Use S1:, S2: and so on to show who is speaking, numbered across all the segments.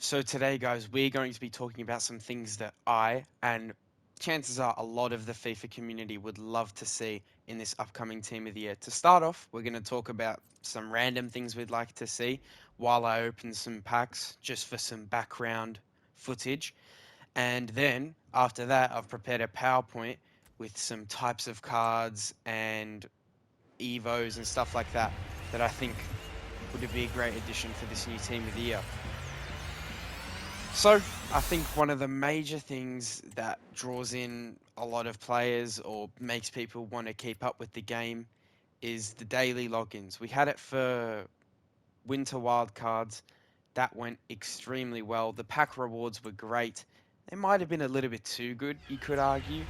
S1: So today, guys, we're going to be talking about some things that I and chances are a lot of the FIFA community would love to see in this upcoming Team of the Year. To start off, we're going to talk about some random things we'd like to see while I open some packs just for some background footage. And then after that, I've prepared a PowerPoint with some types of cards and Evos and stuff like that that I think would be a great addition for this new Team of the Year. So, I think one of the major things that draws in a lot of players or makes people want to keep up with the game is the daily logins. We had it for winter wildcards. That went extremely well. The pack rewards were great. They might have been a little bit too good, you could argue,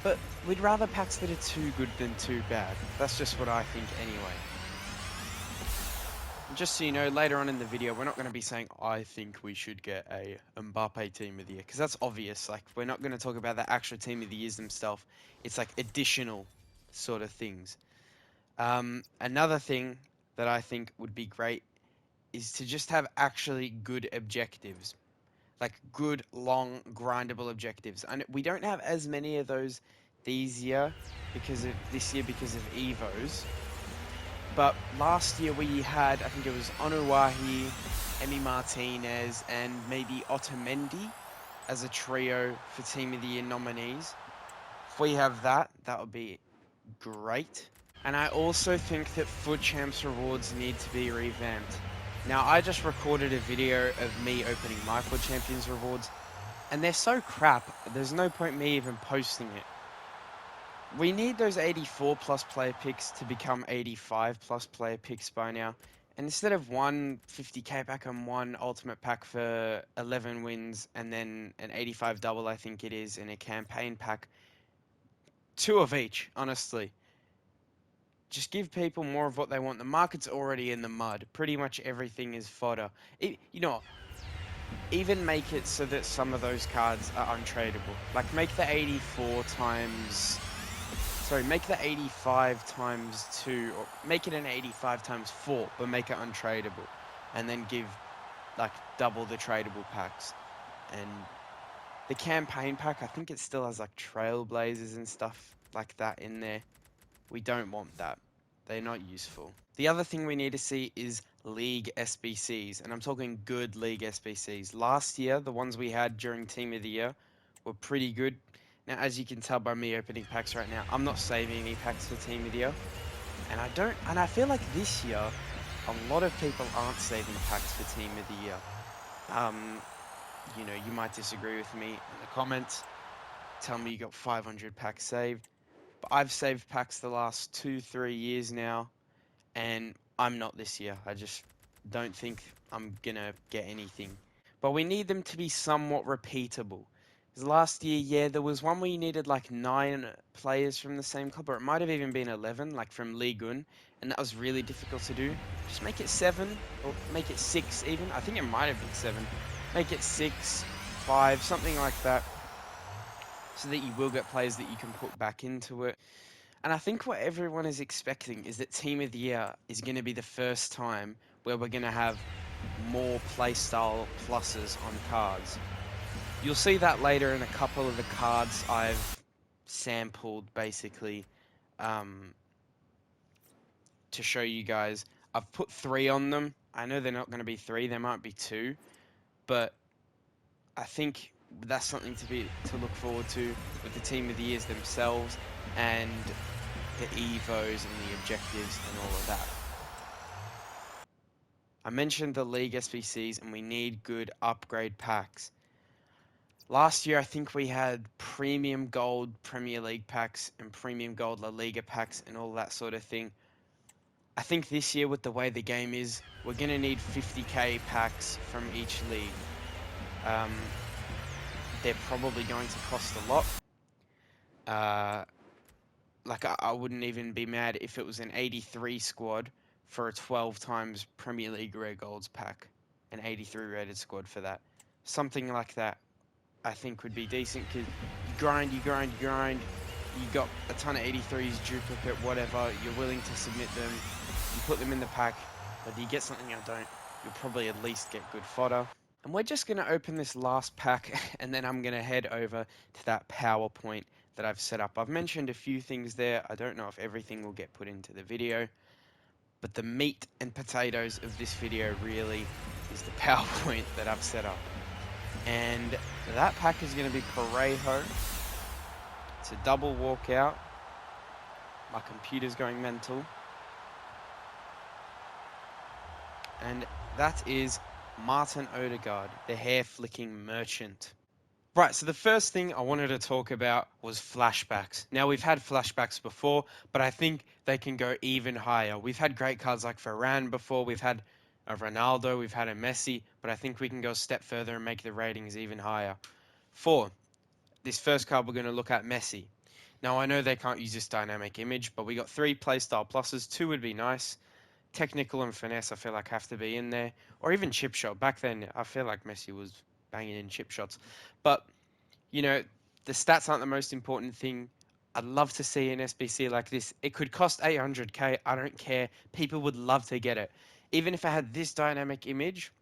S1: but we'd rather packs that are too good than too bad. That's just what I think anyway. Just so you know, later on in the video, we're not going to be saying, I think we should get a Mbappe Team of the Year, because that's obvious. Like, we're not going to talk about the actual Team of the Years themselves. It's like additional sort of things. Another thing that I think would be great is to just have actually good objectives. Like, good, long, grindable objectives. And we don't have as many of those this year because of Evos. But last year we had, I think it was Onuahi, Emi Martinez, and maybe Otamendi as a trio for Team of the Year nominees. If we have that, that would be great. And I also think that Foot Champs rewards need to be revamped. Now, I just recorded a video of me opening my Foot Champions rewards, and they're so crap, there's no point me even posting it. We need those 84 plus player picks to become 85 plus player picks by now. And instead of one 50k pack and one ultimate pack for 11 wins and then an 85 double, I think it is, in a campaign pack, two of each, honestly. Just give people more of what they want. The market's already in the mud. Pretty much everything is fodder. You know what? Even make it so that some of those cards are untradeable. Like, make the 84 times. Sorry, make the 85 times 2, or make it an 85 times 4, but make it untradeable. And then give, like, double the tradable packs. And the campaign pack, I think it still has, like, trailblazers and stuff like that in there. We don't want that. They're not useful. The other thing we need to see is League SBCs, and I'm talking good League SBCs. Last year, the ones we had during Team of the Year were pretty good. Now, as you can tell by me opening packs right now, I'm not saving any packs for Team of the Year. And I feel like this year, a lot of people aren't saving packs for Team of the Year. You might disagree with me in the comments. Tell me you got 500 packs saved. But I've saved packs the last 2-3 years now, and I'm not this year. I just don't think I'm gonna get anything. But we need them to be somewhat repeatable. Because last year, yeah, there was one where you needed like 9 players from the same club, or it might have even been 11, like from Ligue 1, and that was really difficult to do. Just make it 7, or make it 6 even. I think it might have been 7. Make it 6, 5, something like that, so that you will get players that you can put back into it. And I think what everyone is expecting is that Team of the Year is going to be the first time where we're going to have more playstyle pluses on cards. You'll see that later in a couple of the cards I've sampled, basically, um, to show you guys. I've put 3 on them. I know they're not going to be 3, they might be 2, but I think that's something to look forward to with the Team of the Years themselves and the Evos and the objectives and all of that. I mentioned the League SBCs and we need good upgrade packs. Last year, I think we had premium gold Premier League packs and premium gold La Liga packs and all that sort of thing. I think this year, with the way the game is, we're going to need 50k packs from each league. They're probably going to cost a lot. Like, I wouldn't even be mad if it was an 83 squad for a 12 times Premier League Rare Golds pack. An 83 rated squad for that. Something like that, I think, would be decent, because you grind. You got a ton of 83s, duplicate, whatever. You're willing to submit them. You put them in the pack. Whether you get something or don't, you'll probably at least get good fodder. And we're just going to open this last pack and then I'm going to head over to that PowerPoint that I've set up. I've mentioned a few things there. I don't know if everything will get put into the video, but the meat and potatoes of this video really is the PowerPoint that I've set up. And that pack is going to be Parejo. It's a double walkout. My computer's going mental. And that is Martin Odegaard, the hair-flicking merchant. Right, so the first thing I wanted to talk about was flashbacks. Now, we've had flashbacks before, but I think they can go even higher. We've had great cards like Varane before, we've had a Ronaldo, we've had a Messi, but I think we can go a step further and make the ratings even higher. For this first card, we're going to look at Messi. Now, I know they can't use this dynamic image, but we got 3 playstyle pluses. 2 would be nice. Technical and finesse, I feel like have to be in there, or even chip shot. Back then, I feel like Messi was banging in chip shots, but you know, the stats aren't the most important thing. I'd love to see an SBC like this. It could cost 800k. I don't care. People would love to get it, even if I had this dynamic image,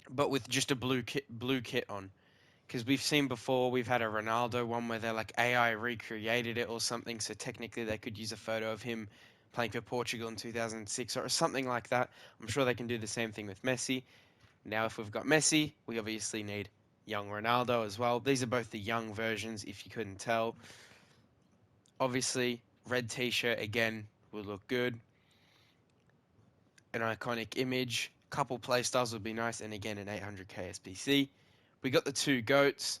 S1: but with just a blue kit on. Because we've seen before, we've had a Ronaldo one where they're like AI recreated it or something, so technically they could use a photo of him playing for Portugal in 2006 or something like that. I'm sure they can do the same thing with Messi. Now, if we've got Messi, we obviously need young Ronaldo as well. These are both the young versions, if you couldn't tell. Obviously, red t-shirt again will look good. An iconic image. Couple playstyles would be nice, and again, an 800k SBC. We got the 2 GOATs.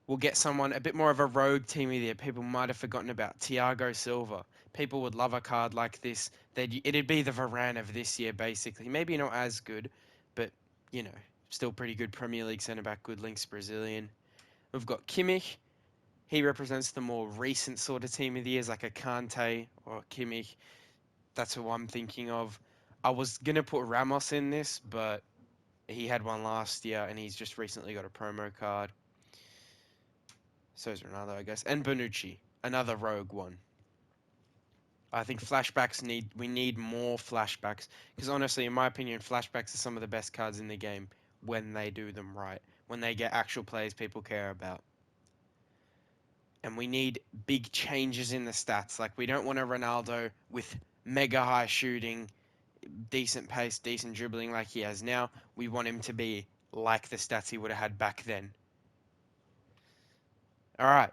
S1: We'll get someone a bit more of a rogue team there. People might have forgotten about Thiago Silva. People would love a card like this. It'd be the Varane of this year, basically. Maybe not as good, but, you know, still pretty good Premier League centre-back, good links, Brazilian. We've got Kimmich. He represents the more recent sort of team of the years, like a Kante or Kimmich. That's who I'm thinking of. I was going to put Ramos in this, but he had one last year, and he's just recently got a promo card. So is Ronaldo, I guess. And Bonucci, another rogue one. I think we need more flashbacks. Because honestly, in my opinion, flashbacks are some of the best cards in the game when they do them right. When they get actual players people care about. And we need big changes in the stats. Like, we don't want a Ronaldo with mega high shooting, decent pace, decent dribbling like he has now. We want him to be like the stats he would have had back then. All right.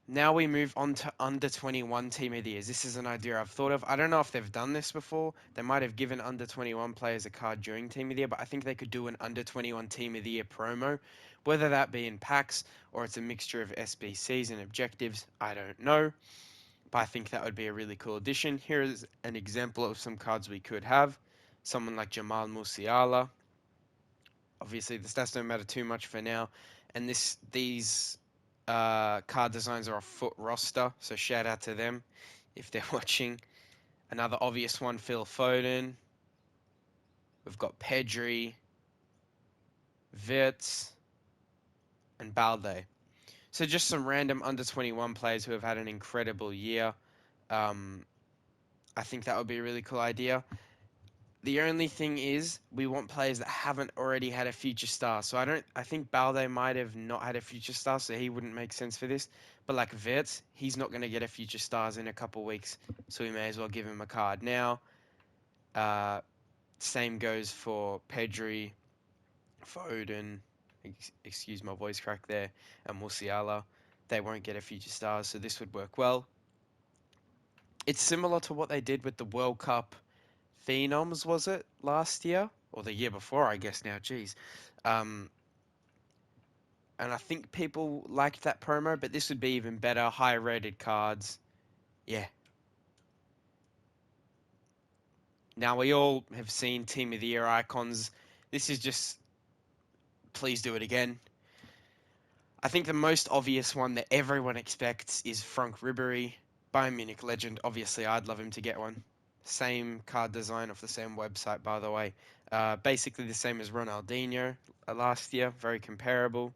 S1: Now we move on to under 21 team of the years. This is an idea I've thought of. I don't know if they've done this before. They might have given under 21 players a card during team of the year, but I think they could do an under 21 team of the year promo, whether that be in packs or it's a mixture of SBCs and objectives. I don't know, but I think that would be a really cool addition. Here is an example of some cards we could have. Someone like Jamal Musiala. Obviously, the stats don't matter too much for now, and these card designs are a Foot roster, so shout out to them if they're watching. Another obvious one, Phil Foden. We've got Pedri, Wirtz, and Balde. So just some random under 21 players who have had an incredible year. I think that would be a really cool idea. The only thing is, we want players that haven't already had a future star. So I think Balde might have not had a future star, so he wouldn't make sense for this. But like Wirtz, he's not going to get a future stars in a couple weeks, so we may as well give him a card now. Same goes for Pedri, Foden, excuse my voice crack there, and Musiala. They won't get a future stars, so this would work well. It's similar to what they did with the World Cup Phenoms, was it last year or the year before? I guess now, geez. And I think people liked that promo, but this would be even better. Higher rated cards, yeah. Now we all have seen Team of the Year icons. This is just, please do it again. I think the most obvious one that everyone expects is Frank Ribery, Bayern Munich legend. Obviously, I'd love him to get one. Same card design off the same website, by the way. Basically the same as Ronaldinho last year, very comparable.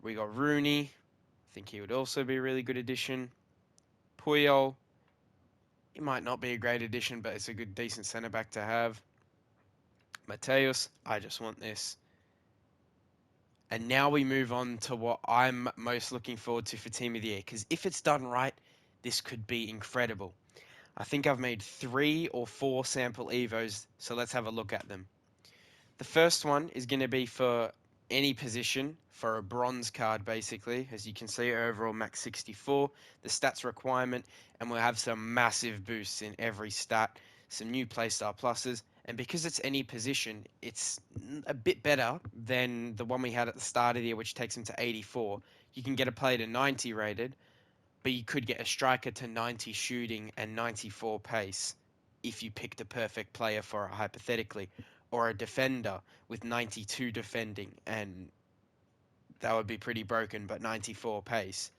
S1: We got Rooney. I think he would also be a really good addition. Puyol. He might not be a great addition, but it's a good, decent centre back to have. Mateus, I just want this. And now we move on to what I'm most looking forward to for Team of the Year, because if it's done right, this could be incredible. I think I've made 3 or 4 sample Evos, so let's have a look at them. The first one is going to be for any position for a bronze card, basically. As you can see, overall max 64, the stats requirement, and we'll have some massive boosts in every stat, some new playstyle pluses, and because it's any position, it's a bit better than the one we had at the start of the year, which takes him to 84. You can get a player to 90 rated, but you could get a striker to 90 shooting and 94 pace if you picked a perfect player for it, hypothetically, or a defender with 92 defending, and that would be pretty broken, but 94 pace.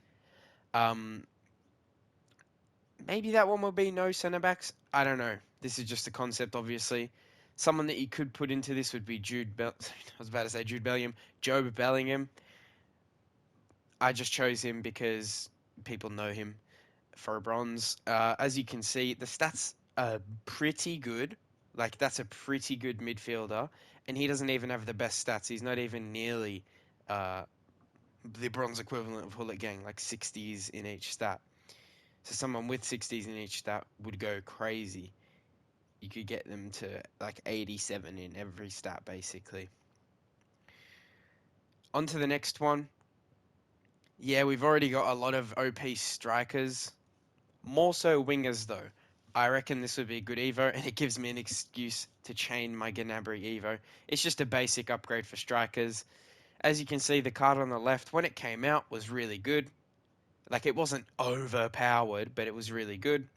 S1: Um, Maybe that one will be no centre backs. I don't know. This is just a concept, obviously. Someone that you could put into this would be I was about to say Jude Bellingham. Joe Bellingham. I just chose him because people know him for a bronze. As you can see, the stats are pretty good. Like, that's a pretty good midfielder, and he doesn't even have the best stats. He's not even nearly uh, the bronze equivalent of Hullet Gang, like 60s in each stat. So someone with 60s in each stat would go crazy. You could get them to like 87 in every stat, basically. On to the next one. Yeah, we've already got a lot of OP strikers. More so wingers, though. I reckon this would be a good Evo, and it gives me an excuse to chain my Gnabry Evo. It's just a basic upgrade for strikers. As you can see, the card on the left, when it came out, was really good. Like, it wasn't overpowered, but it was really good.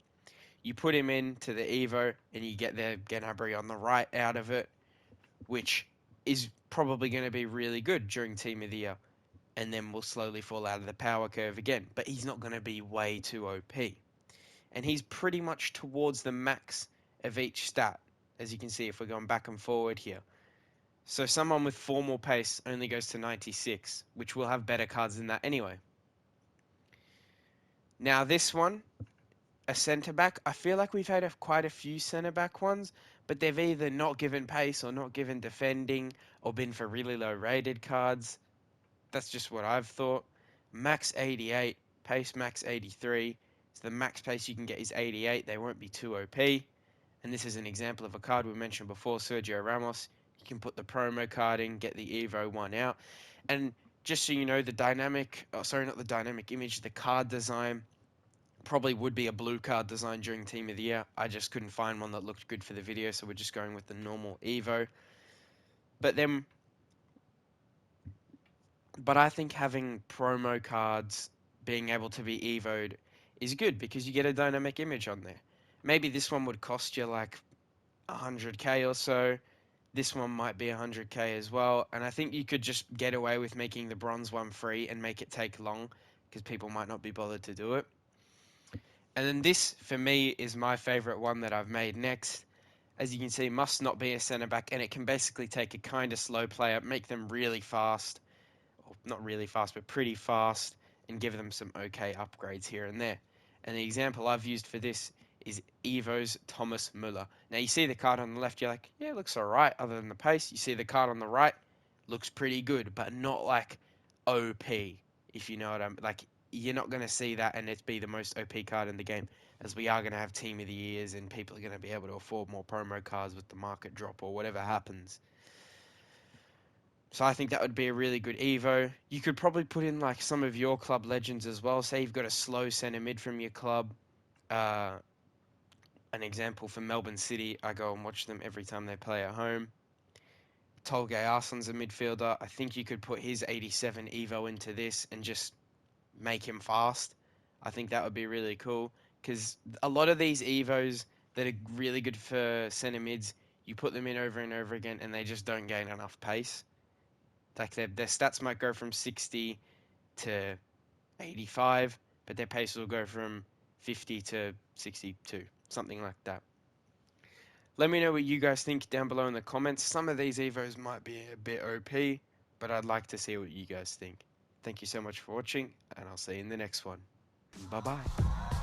S1: You put him into the Evo, and you get the Gnabry on the right out of it, which is probably going to be really good during Team of the Year, and then will slowly fall out of the power curve again. But he's not going to be way too OP. And he's pretty much towards the max of each stat, as you can see if we're going back and forward here. So someone with formal pace only goes to 96, which will have better cards than that anyway. Now this one, a centre back, I feel like we've had quite a few centre back ones, but they've either not given pace or not given defending or been for really low rated cards. That's just what I've thought. Max 88, pace max 83. So the max pace you can get is 88. They won't be too OP. And this is an example of a card we mentioned before, Sergio Ramos. You can put the promo card in, get the Evo one out. And just so you know, the dynamic, oh, sorry, not the dynamic image, the card design probably would be a blue card design during Team of the Year. I just couldn't find one that looked good for the video, so we're just going with the normal Evo. But I think having promo cards being able to be Evo'd is good because you get a dynamic image on there. Maybe this one would cost you like 100k or so. This one might be 100k as well. And I think you could just get away with making the bronze one free and make it take long because people might not be bothered to do it. And then this, for me, is my favorite one that I've made next. As you can see, must not be a centre back, and it can basically take a kind of slow player, make them really fast, or not really fast, but pretty fast, and give them some okay upgrades here and there. And the example I've used for this is Evo's Thomas Müller. Now you see the card on the left, you're like, yeah, it looks alright, other than the pace. You see the card on the right, looks pretty good, but not like OP, if you know what I'm like. You're not going to see that and it be the most OP card in the game, as we are going to have Team of the Years and people are going to be able to afford more promo cards with the market drop or whatever happens. So I think that would be a really good Evo. You could probably put in like some of your club legends as well. Say you've got a slow centre mid from your club. An example for Melbourne City, I go and watch them every time they play at home. Tolgay Arslan's a midfielder. I think you could put his 87 Evo into this and just make him fast. I think that would be really cool because a lot of these Evos that are really good for centre mids, you put them in over and over again and they just don't gain enough pace. Like their stats might go from 60 to 85, but their pace will go from 50 to 62, something like that. Let me know what you guys think down below in the comments. Some of these Evos might be a bit OP, but I'd like to see what you guys think. Thank you so much for watching, and I'll see you in the next one. Bye-bye.